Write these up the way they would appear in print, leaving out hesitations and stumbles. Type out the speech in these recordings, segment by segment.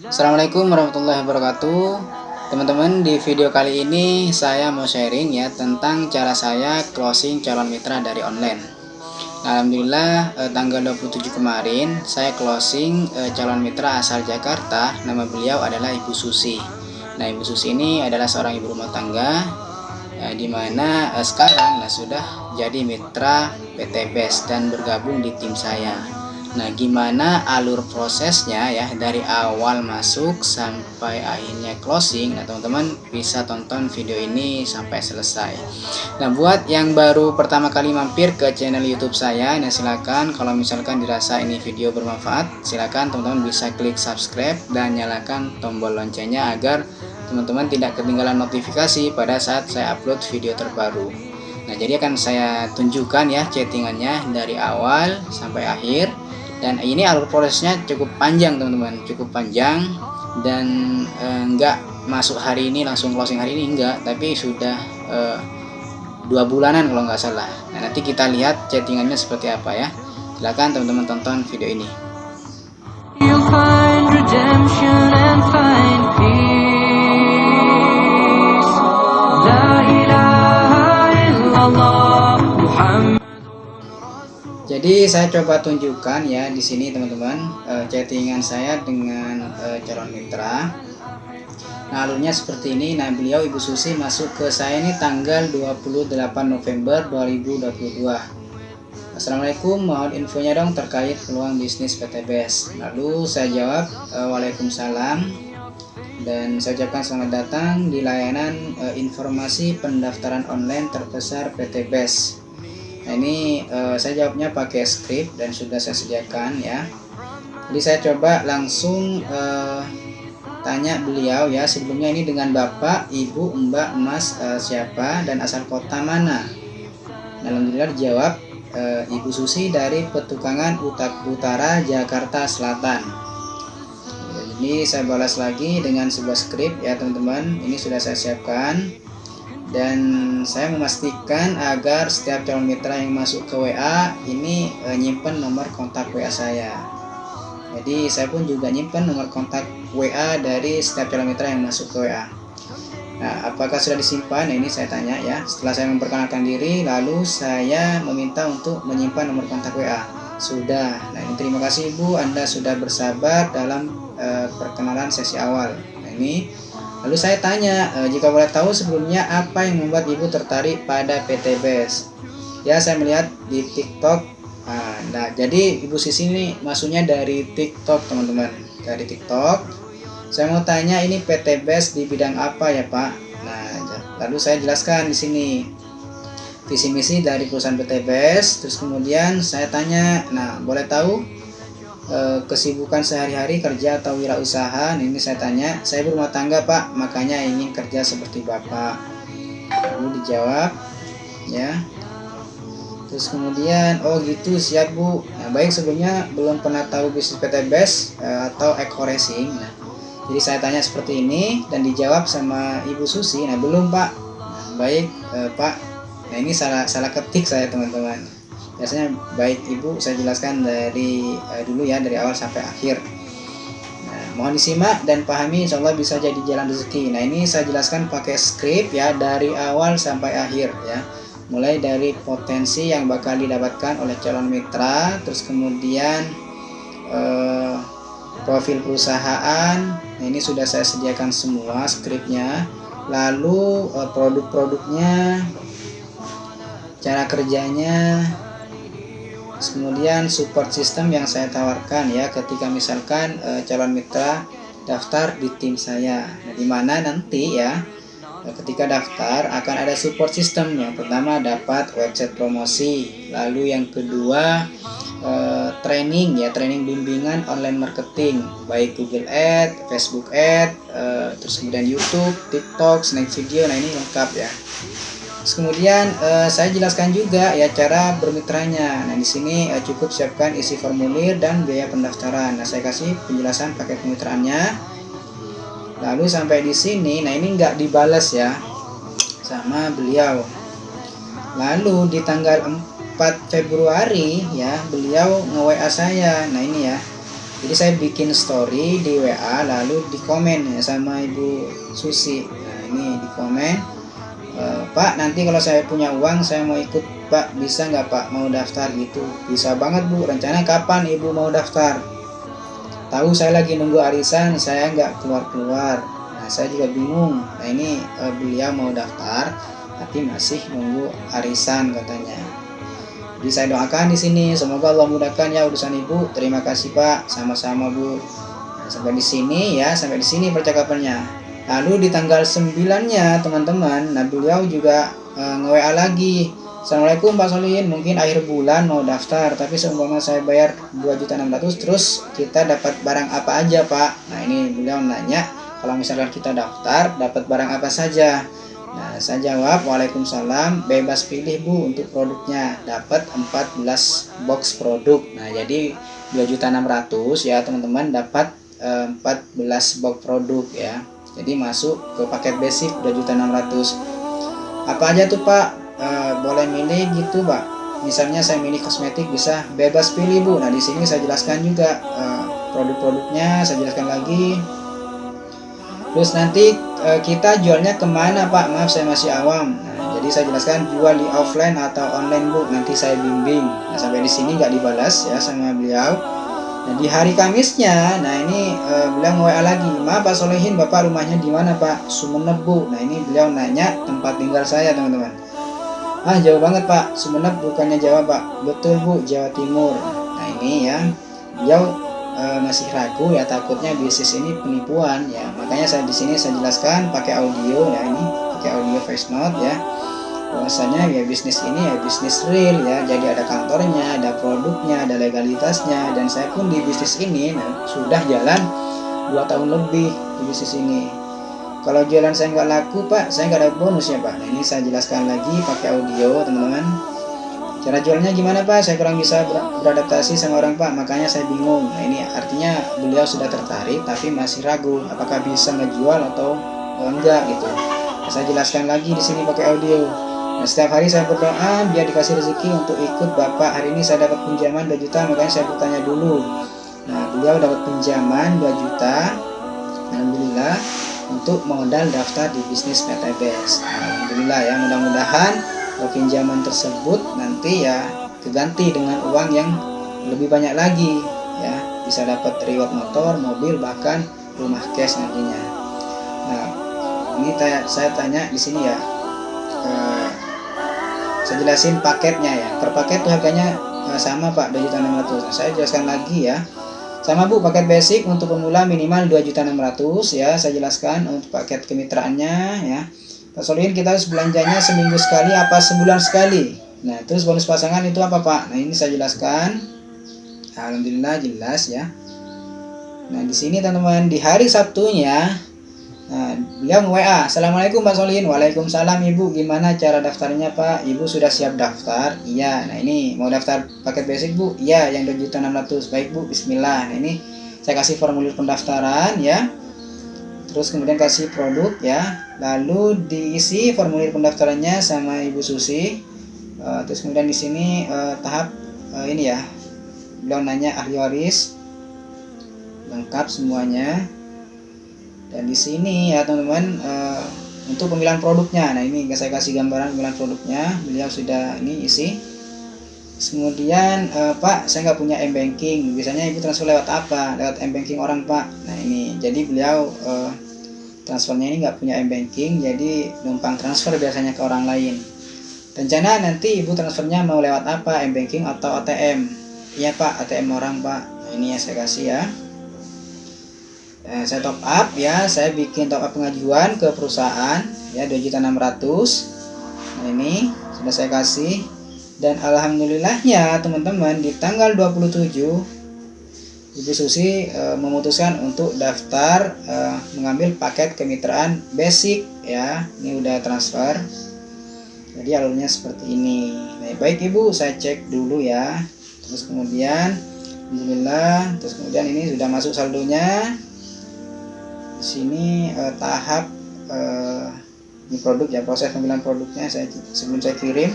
Assalamualaikum warahmatullahi wabarakatuh. Teman-teman, di video kali ini saya mau sharing ya tentang cara saya closing calon mitra dari online. Alhamdulillah, tanggal 27 kemarin saya closing calon mitra asal Jakarta. Nama beliau adalah Ibu Susi. Nah, Ibu Susi ini adalah seorang ibu rumah tangga di mana sekarang sudah jadi mitra PT BES dan bergabung di tim saya. Nah, gimana alur prosesnya ya dari awal masuk sampai akhirnya closing? Nah, teman-teman bisa tonton video ini sampai selesai. Nah, buat yang baru pertama kali mampir ke channel YouTube saya, nah silakan kalau misalkan dirasa ini video bermanfaat, silakan teman-teman bisa klik subscribe dan nyalakan tombol loncengnya agar teman-teman tidak ketinggalan notifikasi pada saat saya upload video terbaru. Nah, jadi akan saya tunjukkan ya chattingannya dari awal sampai akhir. Dan ini alur prosesnya cukup panjang teman-teman, cukup panjang dan enggak masuk hari ini langsung closing hari ini, enggak, tapi sudah 2 bulanan kalau nggak salah. Nah, nanti kita lihat chattingannya seperti apa ya. Silakan teman-teman tonton video ini. You'll find redemption and find peace. La ilaha illallah Muhammad. Jadi saya coba tunjukkan ya di sini teman-teman chattingan saya dengan calon mitra. Nah, alurnya seperti ini. Nah, beliau Ibu Susi masuk ke saya ini tanggal 28 November 2022. Assalamualaikum, mohon infonya dong terkait peluang bisnis PT BES. Lalu saya jawab Waalaikumsalam, dan saya ucapkan selamat datang di layanan informasi pendaftaran online terbesar PT BES. Nah, ini saya jawabnya pakai skrip dan sudah saya sediakan ya. Jadi saya coba langsung tanya beliau ya, sebelumnya ini dengan Bapak, Ibu, Mbak, Mas siapa dan asal kota mana. Alhamdulillah dijawab Ibu Susi dari Petukangan Utara, Jakarta Selatan. Jadi saya balas lagi dengan sebuah skrip ya teman-teman. Ini sudah saya siapkan. Dan saya memastikan agar setiap calon mitra yang masuk ke WA ini nyimpen nomor kontak WA saya. Jadi saya pun juga nyimpen nomor kontak WA dari setiap calon mitra yang masuk ke WA. Nah, apakah sudah disimpan? Nah, ini saya tanya ya. Setelah saya memperkenalkan diri, lalu saya meminta untuk menyimpan nomor kontak WA. Sudah. Nah, ini terima kasih Ibu, Anda sudah bersabar dalam perkenalan sesi awal. Nah, ini lalu saya tanya, jika boleh tahu sebelumnya apa yang membuat Ibu tertarik pada PT BES? Ya, saya melihat di TikTok. Nah, jadi Ibu Susi ini masuknya dari TikTok teman-teman, dari TikTok. Saya mau tanya, ini PT BES di bidang apa ya Pak? Nah, lalu saya jelaskan di sini visi misi dari perusahaan PT BES. Terus kemudian saya tanya, nah boleh tahu kesibukan sehari-hari kerja atau wirausaha? Ini saya tanya, saya berumah tangga Pak, makanya ingin kerja seperti Bapak. Lalu dijawab ya. Terus kemudian, oh gitu, siap Bu. Nah, baik, sebelumnya belum pernah tahu bisnis PT BES atau Eco Racing. Nah, jadi saya tanya seperti ini dan dijawab sama Ibu Susi, nah belum Pak. Nah, baik Pak. Nah, ini salah ketik saya teman-teman. Biasanya baik Ibu, saya jelaskan dari dulu ya, dari awal sampai akhir. Nah, mohon disimak dan pahami, insya Allah bisa jadi jalan rezeki. Nah, ini saya jelaskan pakai skrip ya, dari awal sampai akhir ya. Mulai dari potensi yang bakal didapatkan oleh calon mitra, terus kemudian profil perusahaan. Nah, ini sudah saya sediakan semua skripnya. Lalu produk-produknya, cara kerjanya, kemudian support system yang saya tawarkan ya ketika misalkan calon mitra daftar di tim saya. Nah, di mana nanti ya ketika daftar akan ada support system. Yang pertama dapat website promosi, lalu yang kedua training ya, training bimbingan online marketing baik Google Ads, Facebook Ads, terus kemudian YouTube, TikTok, snack video. Nah, ini lengkap ya. Terus kemudian saya jelaskan juga ya cara bermitranya. Nah, di sini cukup siapkan isi formulir dan biaya pendaftaran. Nah, saya kasih penjelasan paket kemitraannya. Lalu sampai di sini, nah ini nggak dibalas ya sama beliau. Lalu di tanggal 4 Februari ya beliau nge-WA saya. Nah, ini ya, Jadi saya bikin story di WA lalu di komen ya sama Ibu Susi. Nah ini di komen, Pak nanti kalau saya punya uang saya mau ikut Pak, bisa nggak Pak mau daftar gitu. Bisa banget Bu, rencana kapan Ibu mau daftar? Tahu saya lagi nunggu arisan, saya nggak keluar-keluar. Nah saya juga bingung. Nah ini beliau mau daftar tapi masih nunggu arisan katanya. Jadi saya doakan di sini semoga Allah mudahkan ya urusan Ibu. Terima kasih Pak, sama-sama Bu. Nah, sampai di sini ya, sampai di sini percakapannya. Lalu di tanggal 9-nya teman-teman, nah beliau juga nge-WA lagi. Assalamualaikum Pak Solihin, mungkin akhir bulan mau daftar, tapi seumpama saya bayar 2.600.000 terus kita dapat barang apa aja Pak? Nah ini beliau nanya kalau misalkan kita daftar dapat barang apa saja. Nah saya jawab Waalaikumsalam, bebas pilih Bu untuk produknya, dapat 14 box produk. Nah jadi 2.600.000 ya teman-teman, dapat 14 box produk ya. Jadi masuk ke paket basic 2.600.000. Apa aja tuh Pak? Boleh milih gitu Pak. Misalnya saya milih kosmetik bisa bebas pilih Bu. Nah di sini saya jelaskan juga produk-produknya, saya jelaskan lagi. Terus nanti kita jualnya kemana Pak? Maaf saya masih awam. Nah, jadi saya jelaskan jual di offline atau online Bu. Nanti saya bimbing. Nah sampai di sini nggak dibalas ya sama beliau. Nah di hari Kamisnya, nah ini beliau nge-WA lagi, maaf Pak Solihin, Bapak rumahnya di mana Pak? Sumeneb Bu. Nah ini beliau nanya tempat tinggal saya teman-teman. Ah jauh banget Pak, Sumeneb bukannya Jawa Pak? Betul Bu, Jawa Timur. Nah ini ya, beliau masih ragu ya, takutnya bisnis ini penipuan ya. Makanya saya di sini saya jelaskan pakai audio ya, ini pakai audio voice note ya. Bahwasanya ya bisnis ini ya bisnis real ya, jadi ada kantornya, ada produknya, ada legalitasnya, dan saya pun di bisnis ini sudah jalan 2 tahun lebih di bisnis ini. Kalau jualan saya nggak laku Pak, saya nggak ada bonus ya Pak. Nah ini saya jelaskan lagi pakai audio teman-teman. Cara jualnya gimana Pak? Saya kurang bisa beradaptasi sama orang Pak, makanya saya bingung. Nah ini artinya beliau sudah tertarik tapi masih ragu apakah bisa ngejual atau enggak gitu. Nah, saya jelaskan lagi di sini pakai audio. Nah, setiap hari saya berdoa biar dikasih rezeki untuk ikut Bapak. Hari ini saya dapat pinjaman 2 juta, makanya saya bertanya dulu. Nah, beliau dapat pinjaman 2 juta. Alhamdulillah untuk modal daftar di bisnis PTBS. Alhamdulillah ya, mudah-mudahan pinjaman tersebut nanti ya keganti dengan uang yang lebih banyak lagi ya, bisa dapat reward motor, mobil, bahkan rumah cash nantinya. Nah, ini saya tanya di sini ya. Saya jelasin paketnya ya. Per paket tuh harganya sama Pak, 2.600.000. Nah, saya jelaskan lagi ya. Sama Bu, paket basic untuk pemula minimal 2.600.000 ya. Saya jelaskan untuk paket kemitraannya ya. Pak Solihin, kita harus belanjanya seminggu sekali apa sebulan sekali? Nah, terus bonus pasangan itu apa Pak? Nah, ini saya jelaskan. Alhamdulillah jelas ya. Nah, di sini teman-teman di hari Sabtunya, nah, beliau nge-WA, Assalamualaikum Pak Solihin. Waalaikumsalam Ibu, gimana cara daftarnya Pak? Ibu sudah siap daftar? Iya. Nah, ini mau daftar paket basic Bu? Iya, yang 2.600.000. Baik Bu, bismillah. Nah, ini saya kasih formulir pendaftaran ya. Terus kemudian kasih produk ya, lalu diisi formulir pendaftarannya sama Ibu Susi. Terus kemudian di sini tahap ini ya, beliau nanya ahli waris, lengkap semuanya. Dan di sini ya teman-teman untuk pemilihan produknya, nah ini saya kasih gambaran pemilihan produknya, beliau sudah ini isi. Kemudian Pak, saya nggak punya m-banking, biasanya Ibu transfer lewat apa? Lewat m-banking orang Pak. Nah ini jadi beliau transfernya ini nggak punya m-banking, jadi numpang transfer biasanya ke orang lain. Rencana nanti Ibu transfernya mau lewat apa, m-banking atau ATM? Iya Pak, ATM orang Pak. Nah, ini ya saya kasih ya. Saya top up ya, saya bikin top up pengajuan ke perusahaan ya 2.600.000. Nah ini sudah saya kasih, dan alhamdulillahnya teman-teman di tanggal 27 Ibu Susi memutuskan untuk daftar mengambil paket kemitraan basic ya. Ini udah transfer. Jadi alurnya seperti ini. Nah, baik Ibu, saya cek dulu ya. Terus kemudian alhamdulillah, terus kemudian ini sudah masuk saldonya. Di sini tahap ini produk ya, proses pemilihan produknya saya sebelum saya kirim.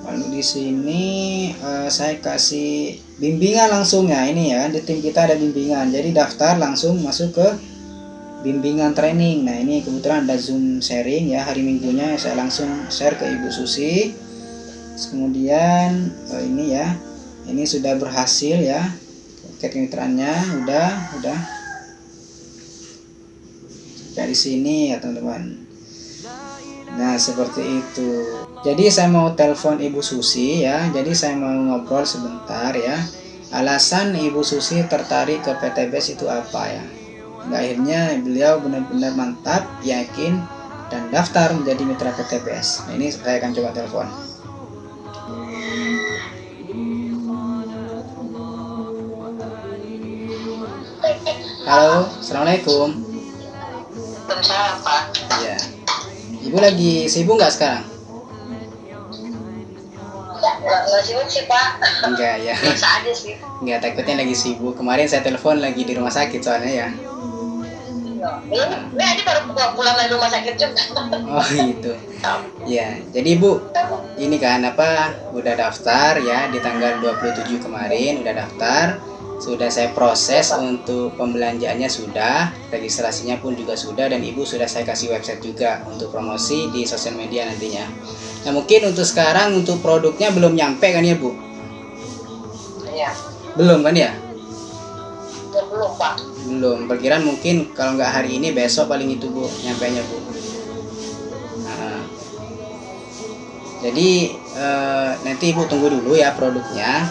Lalu di di sini saya kasih bimbingan langsung ya, ini ya, di tim kita ada bimbingan. Jadi daftar langsung masuk ke bimbingan training. Nah, ini kebetulan ada Zoom sharing ya, hari Minggunya saya langsung share ke Ibu Susi. Kemudian ini ya, ini sudah berhasil ya, kemitraannya udah dari sini ya teman-teman. Nah, seperti itu. Jadi saya mau telepon Ibu Susi ya. Jadi saya mau ngobrol sebentar ya. Alasan Ibu Susi tertarik ke PTBS itu apa ya? Nah, akhirnya beliau benar-benar mantap, yakin, dan daftar menjadi mitra PTBS. Nah, ini saya akan coba telepon. Halo, assalamualaikum. Waalaikumsalam, Pak. Ya, Ibu lagi sibuk nggak sekarang? Nggak sibuk sih, Pak. Enggak ya. Biasa aja sih. Enggak, takutnya lagi sibuk. Kemarin saya telepon lagi di rumah sakit soalnya ya. Ini aja baru pulang dari rumah sakit juga. Oh gitu. Ya, jadi Ibu ini kan udah daftar ya di tanggal 27 kemarin udah daftar. Sudah saya proses untuk pembelanjaannya sudah, registrasinya pun juga sudah, dan Ibu sudah saya kasih website juga untuk promosi di sosial media nantinya. Nah, mungkin untuk sekarang untuk produknya belum nyampe kan ya Bu? Iya. Belum kan ya? Belum, Pak. Belum. Perkiraan mungkin kalau nggak hari ini besok paling itu Bu nyampenya Bu. Nah, jadi nanti Ibu tunggu dulu ya produknya.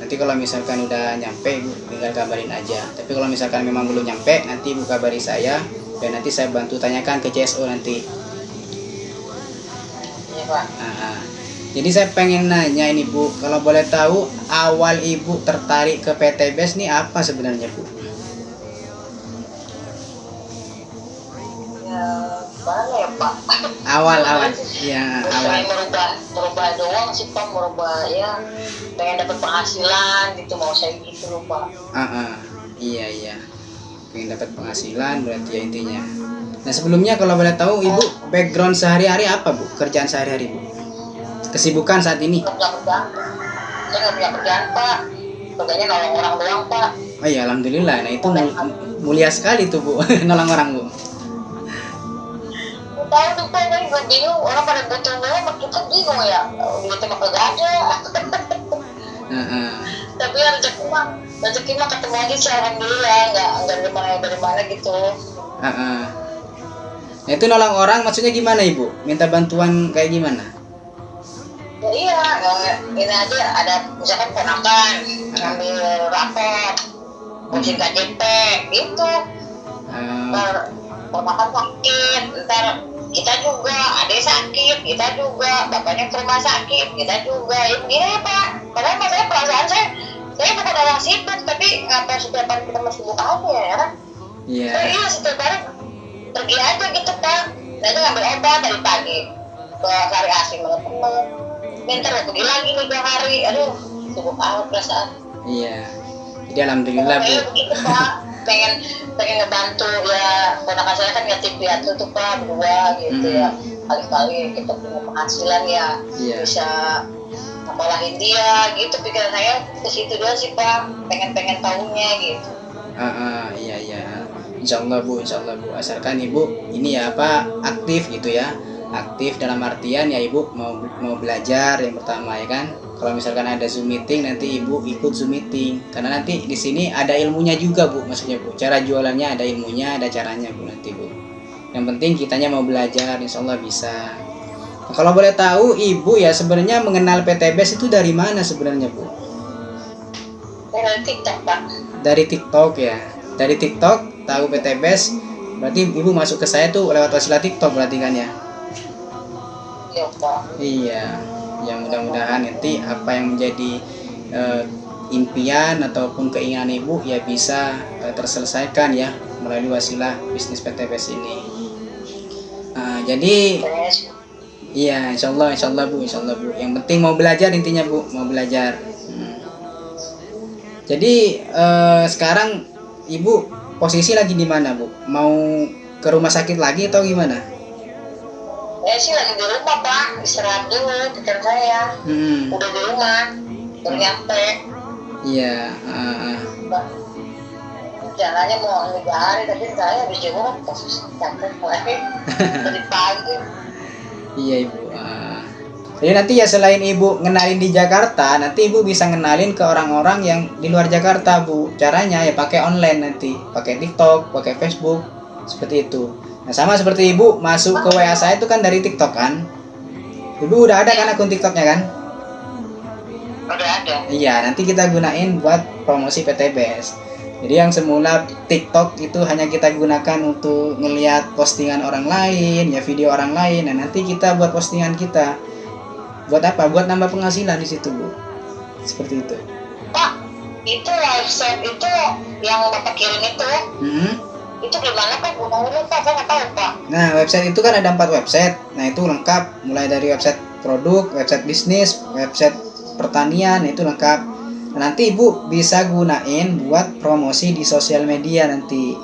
Nanti kalau misalkan udah nyampe Ibu tinggal kabarin aja. Tapi kalau misalkan memang belum nyampe, nanti Ibu kabari saya dan nanti saya bantu tanyakan ke CSO nanti. Iya, Pak. Jadi saya pengen nanya ini Bu, kalau boleh tahu awal Ibu tertarik ke PTBS ini apa sebenarnya Bu? Ya, gimana ya, Pak? Awal ya awal. Merubah doang sih, Pak. Merubah ya, pengen dapat penghasilan gitu, mau saya gitu loh, Pak. Iya. Pengen dapat penghasilan berarti ya intinya. Nah, sebelumnya kalau boleh tahu Ibu background sehari-hari apa Bu? Kerjaan sehari-hari Bu? Kesibukan saat ini? Saya nggak punya kerjaan, Pak. Kerjanya nolong orang doang, Pak. Oh iya, alhamdulillah. Nah, itu mulia sekali tuh Bu, nolong orang Bu. Tahu tuh, Pak, gue bingung, orang pada butuh doang, kita bingung ya. Duitnya mah kagak ada. Tapi ya rezeki mah ketemu aja sih, alhamdulillah. Nggak dari mana gitu. Nah, itu nolong orang maksudnya gimana Ibu? Minta bantuan kayak gimana? Ya iya, ini aja ada misalkan ponakan ngambil rapor, ngurusin KJP, itu. Ntar ponakan sakit, ntar kita juga, adik sakit, kita juga, bapaknya ke rumah sakit, kita juga. Ya begini ya, Pak. Padahal maksudnya perasaan saya bukan orang sibuk, tapi ngapa setiap hari kita masih sibuk aja ya kan? Iya. Iya, setiap hari pergi aja gitu, Pak. Saya ngambil obat dari pagi ke Sari Asih sama temen. Bentar mau pergi lagi nih 2 hari. Aduh, sibuk amat perasaan. Iya. Jadi alhamdulillah Bu. Begitu, Pak. pengen ngebantu ya, ponakan saya kan yatim piatu tuh, Pak, berdua gitu ya. Kali-kali kita punya penghasilan ya, bisa ngapalahin dia gitu. Pikiran saya ke situ doang sih, Pak. Pengen tahunya gitu. Iya. Insyaallah Bu. Asalkan Ibu ini ya aktif gitu ya. Aktif dalam artian ya Ibu mau belajar yang pertama ya kan. Kalau misalkan ada Zoom meeting nanti Ibu ikut Zoom meeting karena nanti di sini ada ilmunya juga Bu, maksudnya Bu. Cara jualannya ada ilmunya, ada caranya Bu nanti Bu. Yang penting kitanya mau belajar, insyaallah bisa. Nah, kalau boleh tahu Ibu ya sebenarnya mengenal PTBS itu dari mana sebenarnya Bu? Dari TikTok, Pak. Dari TikTok ya. Dari TikTok tahu PTBS, berarti Ibu masuk ke saya tuh lewat wasilah TikTok berarti kan ya? Iya, Pak. Iya. Ya mudah-mudahan nanti apa yang menjadi impian ataupun keinginan Ibu ya bisa terselesaikan ya melalui wasilah bisnis PTBS ini. Jadi iya insyaallah Bu. Yang penting mau belajar intinya Bu, mau belajar. Jadi sekarang Ibu posisi lagi di mana Bu? Mau ke rumah sakit lagi atau gimana? Ya sih lagi di rumah Pak, istirahat dulu pikiran saya. Udah di rumah, baru nyampe. Iya. Jalannya mau 3 hari, tapi saya habis jenguk kasus capek lagi dari pagi. Iya Ibu. Jadi nanti ya selain Ibu ngenalin di Jakarta, nanti Ibu bisa ngenalin ke orang-orang yang di luar Jakarta Bu. Caranya ya pakai online nanti, pakai TikTok, pakai Facebook, seperti itu. Nah sama seperti Ibu masuk ke WA saya itu kan dari TikTok kan. Ibu udah ada kan akun TikToknya kan? Udah ada. Iya, nanti kita gunain buat promosi PTBS. Jadi yang semula TikTok itu hanya kita gunakan untuk ngelihat postingan orang lain, ya video orang lain. Nah nanti kita buat postingan kita. Buat apa? Buat nambah penghasilan di situ Bu. Seperti itu. Pak, itu website itu yang Bapak kirim itu. Itu gimana Pak? Gunanya Pak, saya nggak tahu Pak. Nah website itu kan ada 4 website. Nah itu lengkap, mulai dari website produk, website bisnis, website pertanian, itu lengkap. Nah, nanti Ibu bisa gunain buat promosi di sosial media nanti.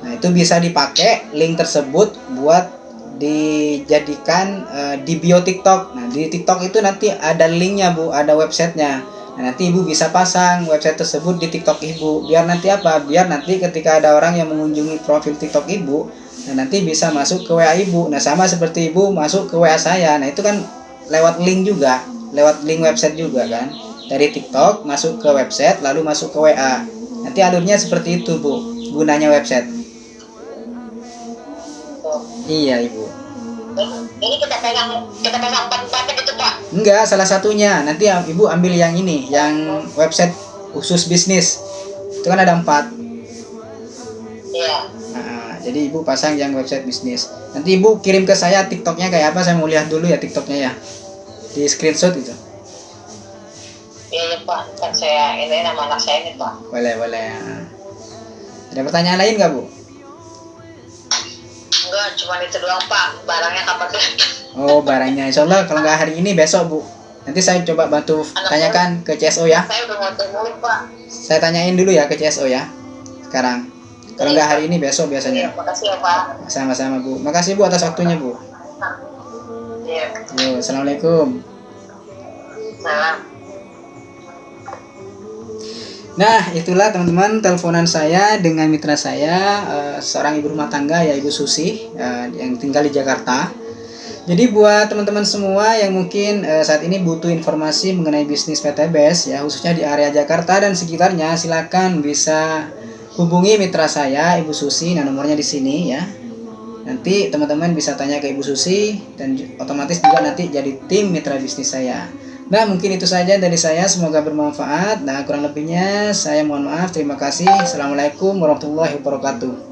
Nah itu bisa dipakai link tersebut buat dijadikan di bio TikTok. Nah di TikTok itu nanti ada linknya Bu, ada websitenya. Nah, nanti Ibu bisa pasang website tersebut di TikTok Ibu. Biar nanti apa? Biar nanti ketika ada orang yang mengunjungi profil TikTok Ibu, nah nanti bisa masuk ke WA Ibu. Nah sama seperti Ibu masuk ke WA saya. Nah itu kan lewat link juga, lewat link website juga kan. Dari TikTok masuk ke website, lalu masuk ke WA. Nanti alurnya seperti itu Bu, gunanya website. Iya Ibu. Ini kita pasang 4 gitu Pak? Enggak, salah satunya. Nanti Ibu ambil yang ini, yang website khusus bisnis. Itu kan ada 4. Iya. Nah, jadi Ibu pasang yang website bisnis. Nanti Ibu kirim ke saya TikToknya kayak apa, saya mau lihat dulu ya TikToknya ya. Di screenshot itu. Iya Pak, kan saya ini nama anak saya ini Pak. Boleh. Ada pertanyaan lain nggak Bu? Enggak, cuma itu doang Pak. Barangnya kapan datang? Oh barangnya, insya Allah kalau nggak hari ini besok Bu. Nanti saya coba bantu tanyakan ke CSO ya. Saya udah mau tungguin Pak. Saya tanyain dulu ya ke CSO ya. Sekarang. Kalau nggak hari ini besok biasanya. Iya, makasih ya Pak. Sama-sama Bu. Makasih Bu atas waktunya Bu. Iya. Yo, assalamualaikum. Salam. Nah, itulah teman-teman teleponan saya dengan mitra saya, seorang ibu rumah tangga ya Ibu Susi, yang tinggal di Jakarta. Jadi buat teman-teman semua yang mungkin saat ini butuh informasi mengenai bisnis PTBS ya, khususnya di area Jakarta dan sekitarnya, silakan bisa hubungi mitra saya Ibu Susi. Nah, nomornya di sini ya. Nanti teman-teman bisa tanya ke Ibu Susi dan otomatis juga nanti jadi tim mitra bisnis saya. Nah mungkin itu saja dari saya, semoga bermanfaat. Nah kurang lebihnya saya mohon maaf, terima kasih. Assalamualaikum warahmatullahi wabarakatuh.